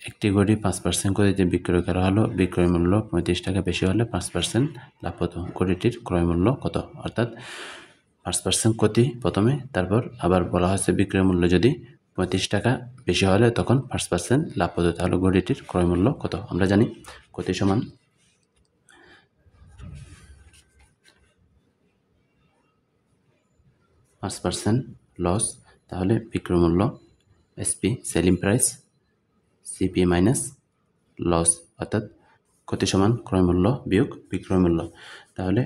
একটি ঘড়ি 5% গতিতে বিক্রয় করা হলো, বিক্রয় মূল্য 35 টাকা বেশি হলে 5% লাভ হতো। ঘড়িটির ক্রয় মূল্য কত? অর্থাৎ 5% ক্ষতি প্রথমে, তারপর আবার বলা হয়েছে বিক্রয় মূল্য যদি 35 টাকা বেশি হলে তখন 5% লাভ হতো। তাহলে ঘড়িটির ক্রয় মূল্য কত? আমরা জানি ক্ষতি সমান 5% লস, তাহলে বিক্রয় মূল্য SP selling price CP minus loss, অর্থাৎ ক্ষতি সমান ক্রয় মূল্য বিয়োগ বিক্রয় মূল্য। তাহলে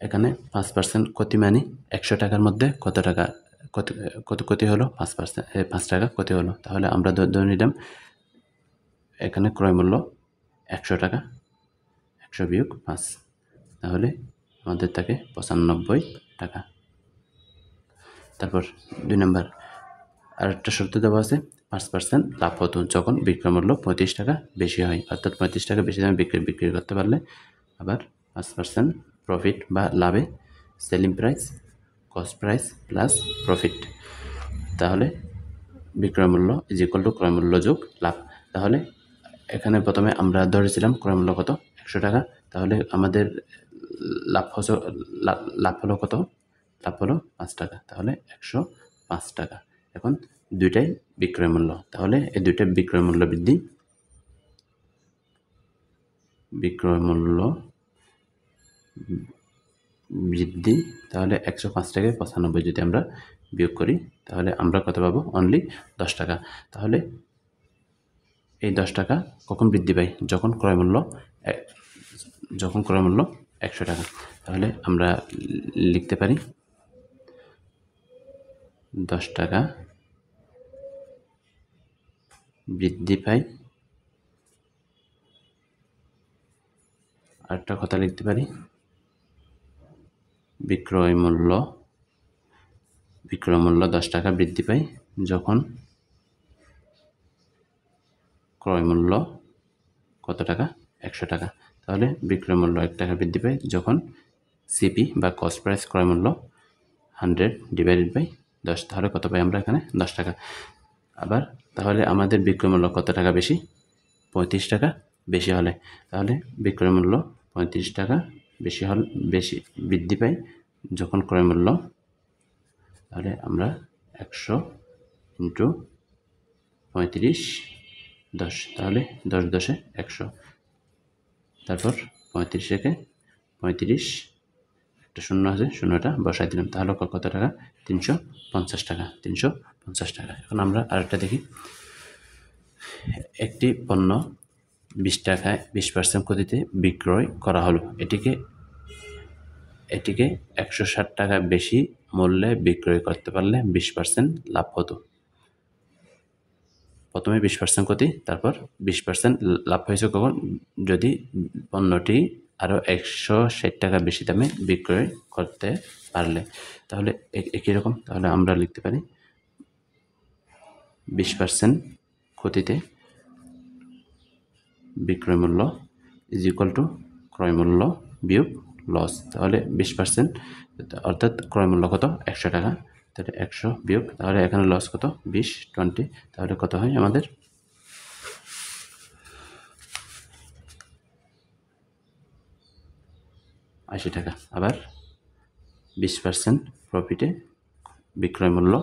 এখানে 5% ক্ষতি মানে 100 টাকার মধ্যে কত টাকা কত ক্ষতি হলো? 5%, 5 টাকা ক্ষতি হলো। তাহলে আমরা ধরে নিলাম এখানে ক্রয় মূল্য 100 টাকা, 100 বিয়োগ 5, তাহলে আমাদের থাকে 95 টাকা। তারপর 2 নম্বর আরেকটা শর্ত দেওয়া আছে, 5% লাভ হতো যখন বিক্রয় মূল্য 35 টাকা বেশি হয়, অর্থাৎ 35 টাকা বেশি দামে বিক্রি করতে পারলে আবার 5% প্রফিট বা লাভে selling price cost price plus profit, তাহলে বিক্রয় মূল্য ইজ ইকুয়াল টু ক্রয় মূল্য যোগ লাভ। তাহলে এখানে প্রথমে আমরা ধরেছিলাম ক্রয় মূল্য কত? 100 টাকা, তাহলে আমাদের লাভ হলো কত? লাভ হলো 5 টাকা, তাহলে 105 টাকা। এখন দুইটাই বিক্রয় মূল্য, তাহলে এই দুইটা বিক্রয় মূল্য বৃদ্ধি, তাহলে 105 টাকায় 95 যদি আমরা বিয়োগ করি তাহলে আমরা কত পাবো? অনলি 10 টাকা। তাহলে এই 10 টাকা কখন বৃদ্ধি পায়? যখন ক্রয় মূল্য 100 টাকা। তাহলে আমরা লিখতে পারি 10 টাকা বৃদ্ধি পায়, আরেকটা কথা লিখতে পারি বিক্রয় মূল্য 10 টাকা বৃদ্ধি পায় যখন ক্রয় মূল্য কত টাকা? 100 টাকা। তাহলে বিক্রয় মূল্য 1 টাকা বৃদ্ধি পায় যখন সিপি বা কস্ট প্রাইস ক্রয় মূল্য 100/10, তাহলে কত পাই আমরা এখানে? 10 টাকা। আবার তাহলে আমাদের বিক্রয় মূল্য কত টাকা বেশি? 35 টাকা বেশি হলে, তাহলে বিক্রয় মূল্য 35 টাকা বেশি বৃদ্ধি পায় যখন ক্রয় মূল্য, তাহলে আমরা 100 ইন্টু 35 10, তাহলে 10 10 100, তারপর 35 থেকে 35 একটা শূন্য আছে, শূন্যটা বসাই দিলাম, তাহলে কত টাকা? 350 টাকা। 350 টাকা। এখন আমরা আরেকটা দেখি, একটি পণ্য 20 টাকায় 20% ক্ষতিতে বিক্রয় করা হলো, এটিকে 160 টাকা বেশি মূল্যে বিক্রয় করতে পারলে 20% লাভ হতো। প্রথমে 20% ক্ষতি, তারপর 20% লাভ হয়েছে কখন? যদি পণ্যটি আরও 160 টাকা বেশি দামে বিক্রয় করতে পারলে। তাহলে একই রকম, তাহলে আমরা লিখতে পারি 20% ক্ষতিতে বিক্রয় মূল্য ইজ ইকুয়াল টু ক্রয় মূল্য বিয়োগ লস। তাহলে 20% অর্থাৎ ক্রয় মূল্য কত? 100 টাকা, তাহলে 100 বিয়োগ, তাহলে এখানে লস কত? 20 তাহলে কত হয় আমাদের? 80 টাকা। আবার 20% প্রফিটে বিক্রয় মূল্য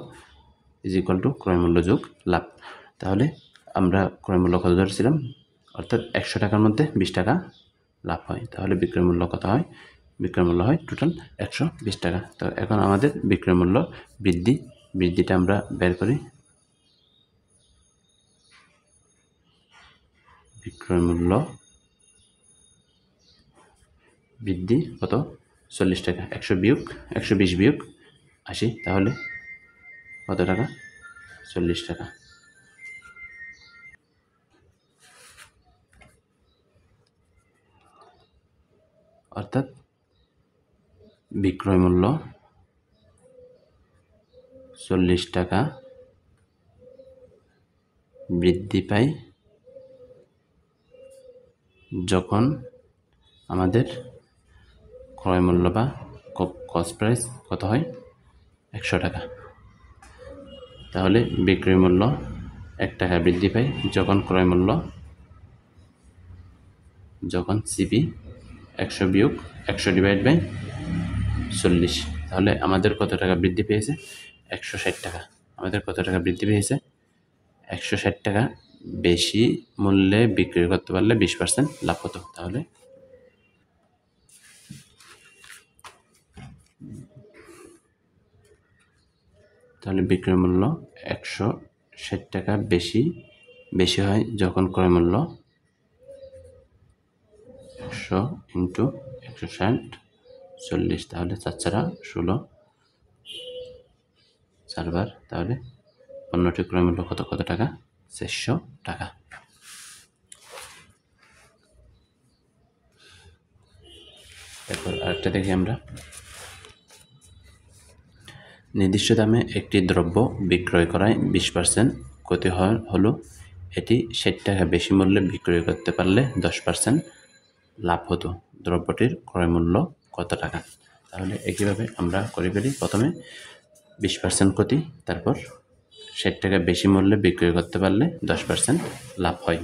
ইজ ইকুয়াল টু ক্রয় মূল্য যোগ লাভ। তাহলে আমরা ক্রয় মূল্য কত ধরেছিলাম? অর্থাৎ 100 টাকার মধ্যে 20 টাকা লাভ হয়, তাহলে বিক্রয় মূল্য কত হয়? বিক্রয় মূল্য হয় টোটাল 120 টাকা। তো এখন আমাদের বিক্রয় মূল্য বৃদ্ধিটা আমরা বের করি। বিক্রয় মূল্য বৃদ্ধি কত? 40 টাকা। 120 বিয়োগ 80, তাহলে কত টাকা? 40 টাকা। অর্থাৎ বিক্রয় মূল্য 40 টাকা বৃদ্ধি পায় যখন আমাদের ক্রয় মূল্য বা কস্ট প্রাইস কত হয়? 100 টাকা। তাহলে বিক্রয় মূল্য 1 টাকা বৃদ্ধি পায় যখন ক্রয় মূল্য, যখন সিপি 100 বিয়োগ 100 ডিভাইড বাই 40। তাহলে আমাদের কত টাকা বৃদ্ধি পেয়েছে? 160 টাকা। আমাদের কত টাকা বৃদ্ধি পেয়েছে? 160 টাকা বেশি মূল্যে বিক্রি করতে পারলে 20% লাভ হতো। তাহলে বিক্রয় মূল্য 160 টাকা বেশি হয় যখন ক্রয় মূল্য 100 ইন্টু 160 40। তাহলে 4 4 16 4 তাহলে পণ্যটির ক্রয় মূল্য কত টাকা? 400 টাকা। এরপর আরেকটা দেখি আমরা। নির্দিষ্ট দামে একটি দ্রব্য বিক্রয় করায় 20% ক্ষতি হলো এটি 60 টাকা বেশি মূল্যে বিক্রয় করতে পারলে 10% লাভ হতো। দ্রব্যটির ক্রয় মূল্য কত টাকা? তাহলে একইভাবে আমরা করে ফেলি। প্রথমে 20% ক্ষতি, তারপর 60 টাকা বেশি মূল্যে বিক্রয় করতে পারলে 10% লাভ হয়।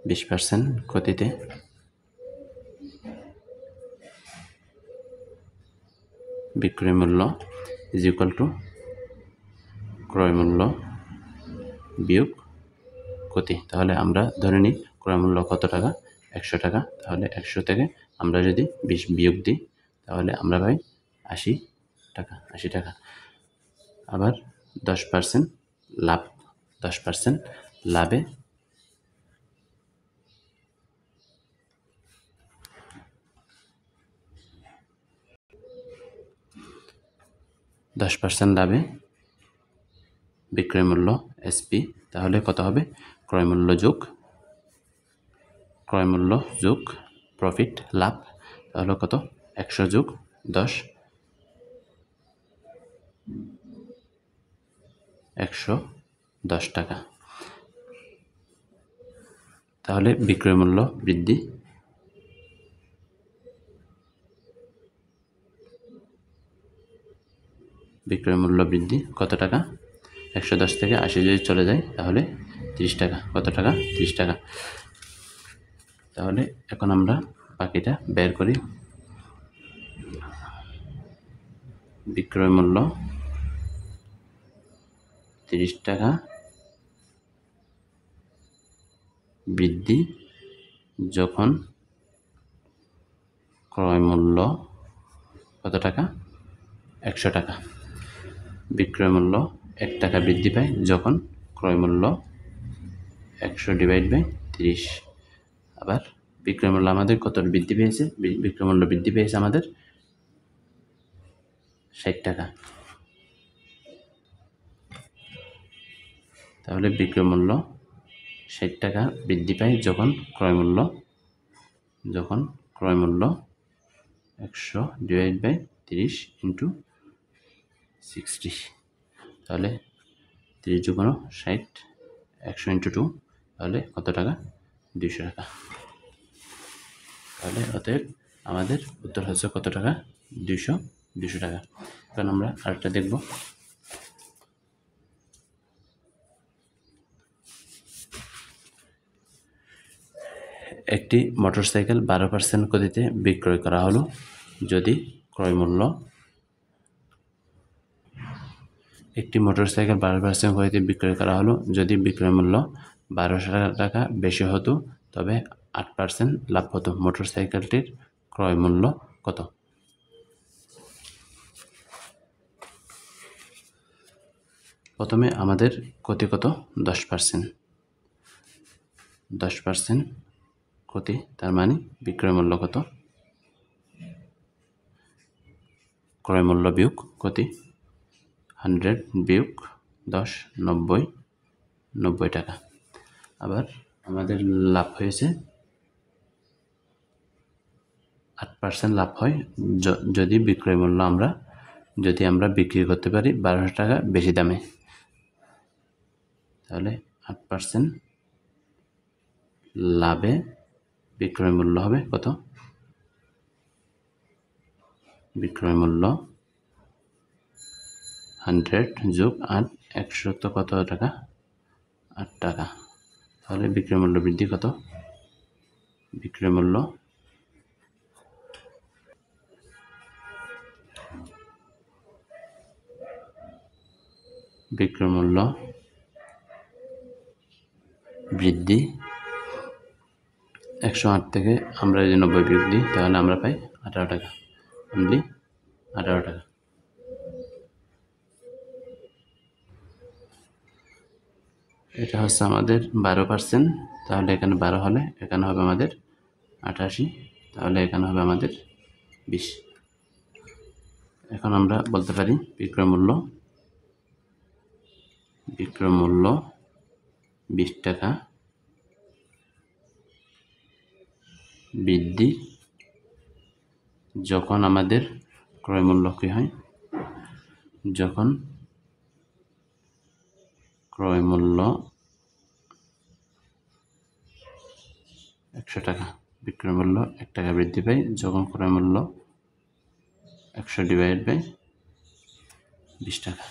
বিশ % ক্ষতিতে বিক্রয় মূল্য ইজ ইকুয়াল টু ক্রয় মূল্য বিয়োগ ক্ষতি। তাহলে আমরা ধরে নিই ক্রয় মূল্য কত টাকা? 100 টাকা। তাহলে 100 থেকে আমরা যদি 20 বিয়োগ দিই তাহলে আমরা পাই 80 টাকা। 80 টাকা। আবার 10% লাভ, 10% লাভে 10% লাভে বিক্রয় মূল্য এসপি। তাহলে কত হবে? ক্রয় মূল্য যোগ প্রফিট লাভ। তাহলে কত? 100 যোগ 10, 110 টাকা। তাহলে বিক্রয় মূল্য বৃদ্ধি কত টাকা? 110 থেকে 80 যদি চলে যায় তাহলে 30 টাকা। কত টাকা? 30 টাকা। তাহলে এখন আমরা বাকিটা বের করি। বিক্রয় মূল্য 30 টাকা বৃদ্ধি যখন ক্রয় মূল্য কত টাকা? 100 টাকা। বিক্রয় মূল্য 1 টাকা বৃদ্ধি পায় যখন ক্রয় মূল্য 100 ডিভাইড বাই 30। আবার বিক্রয় মূল্য আমাদের কত বৃদ্ধি পেয়েছে? বিক্রয় মূল্য বৃদ্ধি পেয়েছে আমাদের 60 টাকা। তাহলে বিক্রয় মূল্য 60 টাকা বৃদ্ধি পায় যখন ক্রয় মূল্য 100 ডিভাইড বাই 30 ইন্টু 60। তাহলে 30 যোগ 60, 100 ইন্টু 2, তাহলে কত টাকা? 200 টাকা। তাহলে অতএব আমাদের উত্তর হচ্ছে কত টাকা? 200 টাকা। এখন আমরা আরেকটা দেখব। একটি মোটরসাইকেল 12% ক্ষতিতে বিক্রয় করা হলো যদি ক্রয় মূল্য একটি মোটরসাইকেল 12% ক্ষতিতে বিক্রয় করা হলো যদি বিক্রয় মূল্য 1200 টাকা বেশি হতো তবে 8% লাভ হতো। মোটরসাইকেলটির ক্রয় মূল্য কত? প্রথমে আমাদের ক্ষতি কত? 10%। 10% ক্ষতি, তার মানে বিক্রয় মূল্য কত? ক্রয় মূল্য বিয়োগ ক্ষতি। 100 বিয়োগ 10, 90 টাকা। আবার আমাদের লাভ হয়েছে 8% লাভ হয় যদি বিক্রয় মূল্য আমরা বিক্রি করতে পারি 1200 টাকা বেশি দামে। তাহলে 8% লাভে বিক্রয় মূল্য হবে কত? বিক্রয় মূল্য 100 যোগ 8 100 তো কত টাকা 8 টাকা। তাহলে বিক্রয় মূল্য বৃদ্ধি কত? বিক্রয় মূল্য বৃদ্ধি 108 থেকে আমরা যদি 90 বিয়োগ দিই তাহলে আমরা পাই 18 টাকা, অনলি 18 টাকা। এটা হচ্ছে আমাদের 12%, তাহলে এখানে 12 হলে এখানে হবে আমাদের 88, তাহলে এখানে হবে আমাদের 20। এখন আমরা বলতে পারি বিক্রয় মূল্য 20 টাকা বৃদ্ধি যখন আমাদের ক্রয় মূল্য কি হয়, যখন ক্রয় মূল্য 100 টাকা, বিক্রয় মূল্য 1 টাকা বৃদ্ধি পায় যখন ক্রয় মূল্য 100 ডিভাইড বাই 20 টাকা।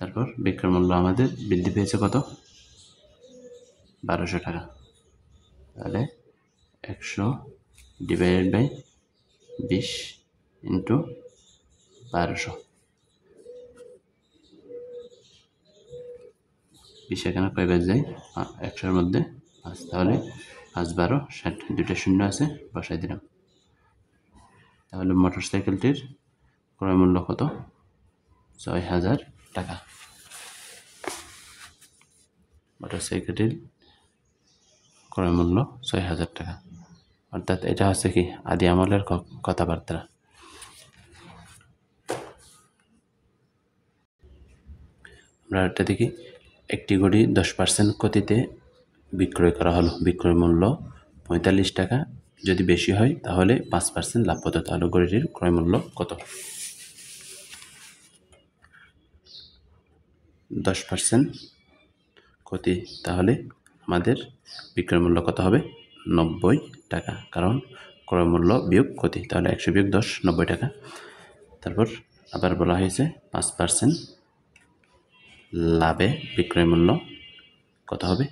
তারপর বিক্রয় মূল্য আমাদের বৃদ্ধি পেয়েছে কত? 1200 টাকা। তাহলে 100 ডিভাইড বাই 20 ইন্টু 1200, 20 এখানে কয়বার যায়? 100-এর মধ্যে 5, তাহলে 5 12 60, দুইটা শূন্য আছে বসাই দিলাম। তাহলে মোটরসাইকেলটির ক্রয় মূল্য কত? 6000 টাকা। মোটরসাইকেলটির ক্রয় মূল্য 6000 টাকা। অর্থাৎ এটা হচ্ছে কি আদি আমলের কথাবার্তা। আমরা এটা দেখি, একটি ঘড়ি 10% ক্ষতিতে বিক্রয় করা হলো, বিক্রয় মূল্য 45 টাকা, যদি বেশি হয় তাহলে 5% লাভ হতো। তাহলে ঘড়িটির ক্রয় মূল্য কত? 10% ক্ষতি, তাহলে আমাদের বিক্রয় মূল্য কত হবে? 90 টাকা, কারণ ক্রয় মূল্য বিয়োগ ক্ষতি, তাহলে 100 বিয়োগ 10 90 টাকা। তারপর আবার বলা হয়েছে 5% লাভে বিক্রয় মূল্য কত হবে?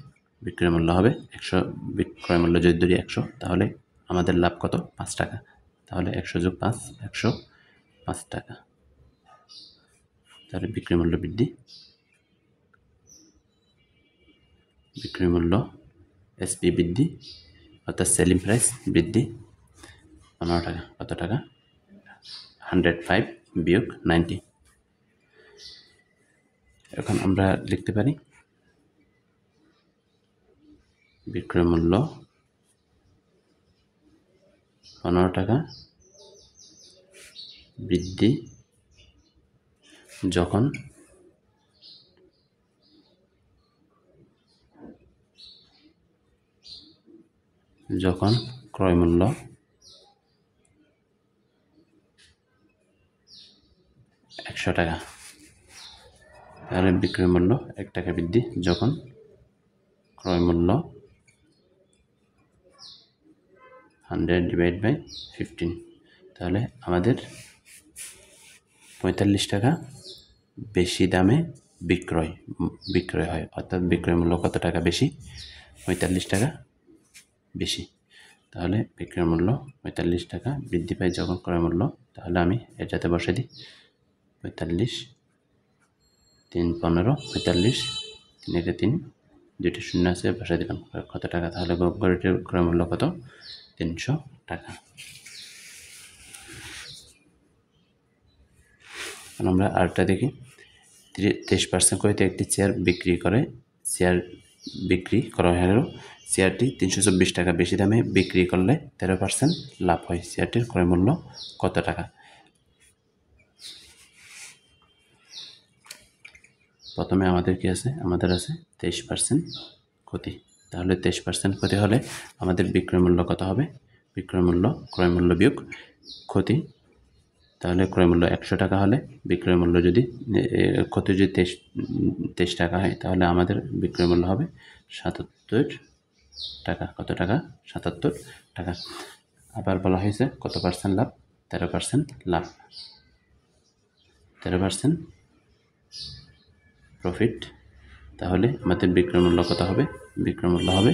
বিক্রয় মূল্য হবে 100, বিক্রয় মূল্য যদি ধরি 100, তাহলে আমাদের লাভ কত? 5 টাকা। তাহলে 100 যোগ 5 105 টাকা। তাহলে বিক্রয় মূল্য বৃদ্ধি, বিক্রয় মূল্য এসপি বৃদ্ধি, অর্থাৎ সেলিং প্রাইস বৃদ্ধি 15 টাকা। কত টাকা? 105 বিয়োগ 90। এখন আমরা লিখতে পারি বিক্রয় মূল্য 15 টাকা বৃদ্ধি যখন ক্রয় মূল্য 100 টাকা। তাহলে বিক্রয় মূল্য 1 টাকা বৃদ্ধি যখন ক্রয় মূল্য 100 ডিভাইড বাই 15, তাহলে আমাদের 45 টাকা বেশি দামে বিক্রয় হয়, অর্থাৎ বিক্রয় মূল্য কত টাকা বেশি? 45 টাকা বেশি। তাহলে বিক্রয় মূল্য 45 টাকা বৃদ্ধি পায় যখন ক্রয় মূল্য, তাহলে আমি এটাতে বসে দিই 45, 3 15, 45, 3 3, দুইটা শূন্য আছে বসে দিলাম। কত টাকা? তাহলে ঘড়িটির ক্রয় মূল্য কত? 300 টাকা। আমরা আরেকটা দেখি, 23% করিতে একটি চেয়ার বিক্রি করা হয়ে গেল। চেয়ারটি 324 টাকা বেশি দামে বিক্রি করলে 13% লাভ হয়। চেয়ারটির ক্রয় মূল্য কত টাকা? প্রথমে আমাদের কি আছে? আমাদের আছে 23% ক্ষতি। তাহলে 23% ক্ষতি হলে আমাদের বিক্রয় মূল্য কত হবে? বিক্রয় মূল্য ক্রয় মূল্য বিয়োগ ক্ষতি, তাহলে ক্রয় মূল্য 100 টাকা হলে বিক্রয় মূল্য যদি ক্ষতি যদি 23 টাকা হয়, তাহলে আমাদের বিক্রয় মূল্য হবে 77 টাকা। কত টাকা? 77 টাকা। আবার বলা হয়েছে কত পার্সেন্ট লাভ? 13% লাভ। 13% প্রফিট। তাহলে আমাদের বিক্রয় মূল্য কত হবে? বিক্রয় মূল্য হবে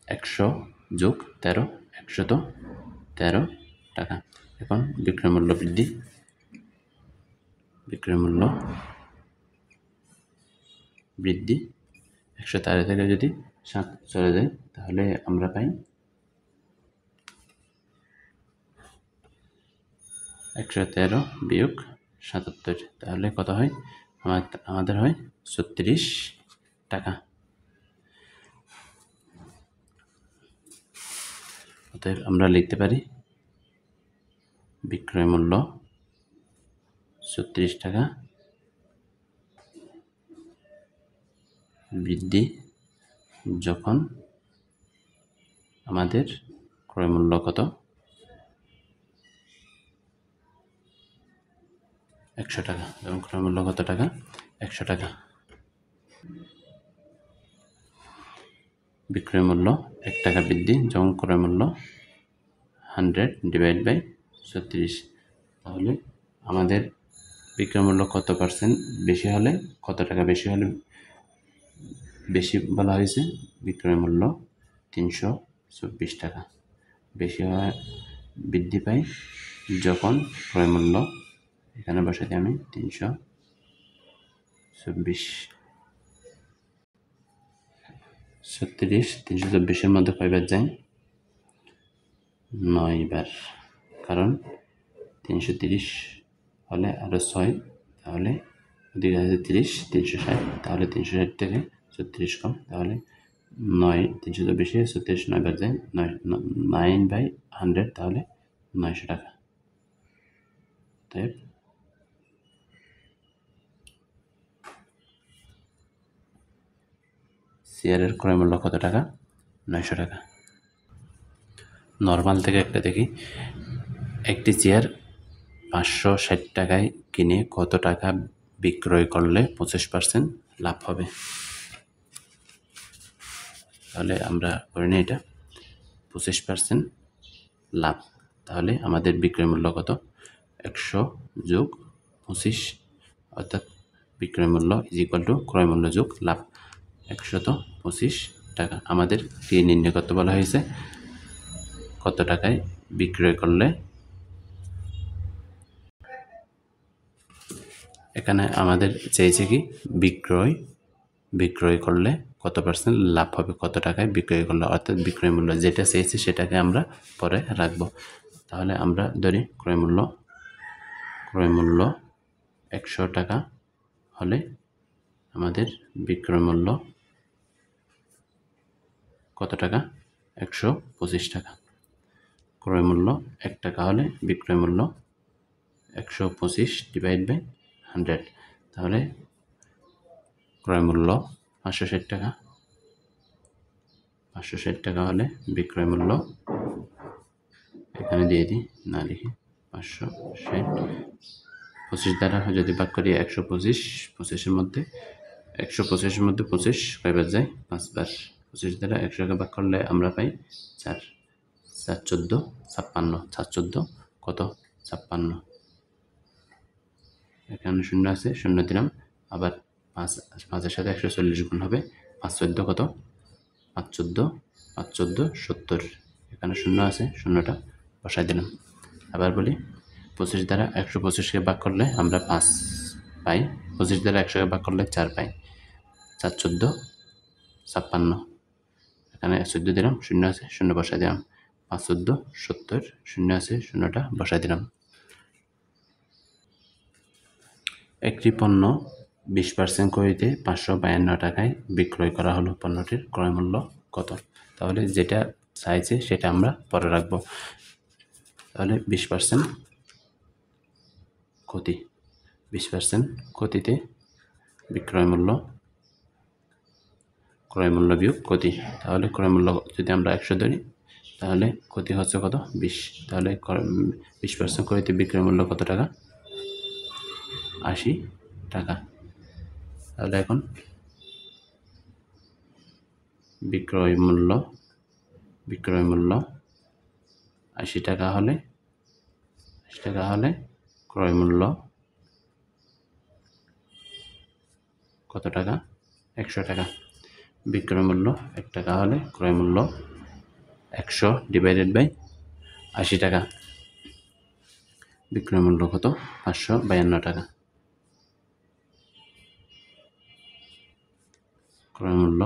100 যোগ 13, 113 টাকা। এখন বিক্রয় মূল্য বৃদ্ধি, বিক্রয় মূল্য বৃদ্ধি 113 থেকে যদি 7 চলে যায় তাহলে আমরা পাই 113 বিয়োগ 77, তাহলে কত হয়? আমাদের হয় 36 টাকা। অতএব আমরা লিখতে পারি বিক্রয় মূল্য 36 টাকা বৃদ্ধি যখন আমাদের ক্রয় মূল্য কত? 100 টাকা। এবং ক্রয় মূল্য কত টাকা? 100 টাকা। বিক্রয় মূল্য 1 টাকা বৃদ্ধি যখন ক্রয় মূল্য 100/36। তাহলে আমাদের বিক্রয় মূল্য কত পার্সেন্ট বেশি হলে, কত টাকা বেশি হলে বেশি বলা হয়েছে? বিক্রয় মূল্য 324 টাকা বেশি হয়, বৃদ্ধি পায় যখন ক্রয় মূল্য, এখানে বসাতে আমি 324, 36 324-এর মধ্যে কয়বার যায়? 9 বার। কারণ 330 হলে আরও 6, তাহলে ওদিকে আছে 30, 360, তাহলে 360 থেকে 36 কম, তাহলে 9 324 36 9 বার যায়, 9/100, তাহলে 900 টাকা। তাই চেয়ারের ক্রয় মূল্য কত টাকা? 900 টাকা। নর্মাল থেকে একটা দেখি, একটি চেয়ার 560 টাকায় কিনে কত টাকা বিক্রয় করলে 25% লাভ হবে? তাহলে আমরা করে নিই এটা 25% লাভ। তাহলে আমাদের বিক্রয় মূল্য কত? 100 যোগ 25, অর্থাৎ বিক্রয় মূল্য = ক্রয় মূল্য যোগ লাভ 125 টাকা। আমাদের কি নির্ণয় করতে বলা হয়েছে? কত টাকায় বিক্রয় করলে, এখানে আমাদের চাইছে কি বিক্রয় করলে কত পার্সেন্ট লাভ হবে, কত টাকায় বিক্রয় করলে, অর্থাৎ বিক্রয় মূল্য যেটা চাইছে সেটাকে আমরা পরে রাখবো। তাহলে আমরা ধরি ক্রয় মূল্য 100 টাকা হলে আমাদের বিক্রয় মূল্য কত টাকা? 125 টাকা। ক্রয় মূল্য 1 টাকা হলে বিক্রয় মূল্য 125/100, তাহলে ক্রয় মূল্য 560 টাকা। 560 টাকা হলে বিক্রয় মূল্য, এখানে দিয়ে দিই, না লিখি 560, 25 দ্বারা যদি ভাগ করি 125, 25-এর মধ্যে 25 কয়বার যায়? 5 বার। 25 দ্বারা 100-কে ভাগ করলে আমরা পাই 4, 4 14 56, 4 14 কত? 56। এখানে শূন্য আছে, শূন্য দিলাম, আবার 5-5-এর সাথে 140 গুণ হবে, 5 14 কত? 5 14 5 14 70, এখানে শূন্য আছে, শূন্যটা বসাই দিলাম। আবার বলি 25 দ্বারা 125-কে ভাগ করলে আমরা 5 পাই, 25 দ্বারা 100-কে ভাগ করলে 4 পাই, 4 14 56, এখানে 14 দিলাম, শূন্য আছে, শূন্য বসাই দিলাম, 5 14 70, শূন্য আছে, শূন্যটা বসাই দিলাম। একটি পণ্য 20% করিতে 552 টাকায় বিক্রয় করা হলো, পণ্যটির ক্রয় মূল্য কত? তাহলে যেটা চাইছে সেটা আমরা পরে রাখবো। তাহলে 20% ক্ষতি, 20% ক্ষতিতে বিক্রয় মূল্য বিয়োগ ক্ষতি। তাহলে ক্রয় মূল্য যদি আমরা 100 ধরি তাহলে ক্ষতি হচ্ছে কত? 20। তাহলে 20% ক্ষতিতে বিক্রয় মূল্য কত টাকা? 80 টাকা। তাহলে এখন বিক্রয় মূল্য 80 টাকা হলে ক্রয় মূল্য কত টাকা? 100 টাকা। বিক্রয় মূল্য 1 টাকা হলে ক্রয় মূল্য 100 ডিভাইডেড বাই 80 টাকা। বিক্রয় মূল্য কত? 552 টাকা। ক্রয় মূল্য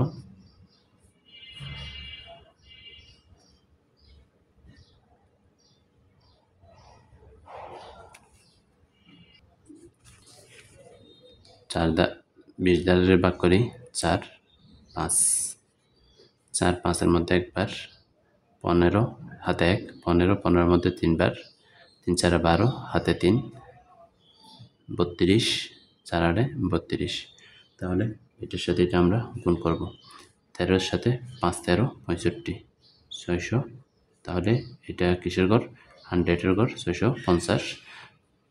চার 20 দ্বারা ভাগ করি 4 5 4 5-এর মধ্যে একবার 15 হাতে 1 15 15-এর মধ্যে 3 বার 3 4 12 হাতে 3 32 4 8 32। তাহলে এটার সাথে এটা আমরা গুণ করব। 13-এর সাথে 5 13 65 600। তাহলে এটা কিসের ঘর? 100-এর ঘর 650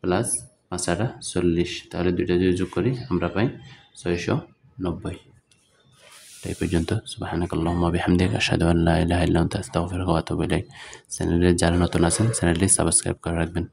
প্লাস 5 8 40। তাহলে দুইটা যদি যোগ করি আমরা পাই 690। এই পর্যন্ত। সুবহানাকাল্লাহুম্মা বিহামদিকা আশহাদু আল্লা ইলাহা ইল্লা আনতা আস্তাগফিরুকা ওয়া আতুবু ইলাইক। চ্যানেলে যারা নতুন আছেন চ্যানেলটি সাবস্ক্রাইব করে রাখবেন।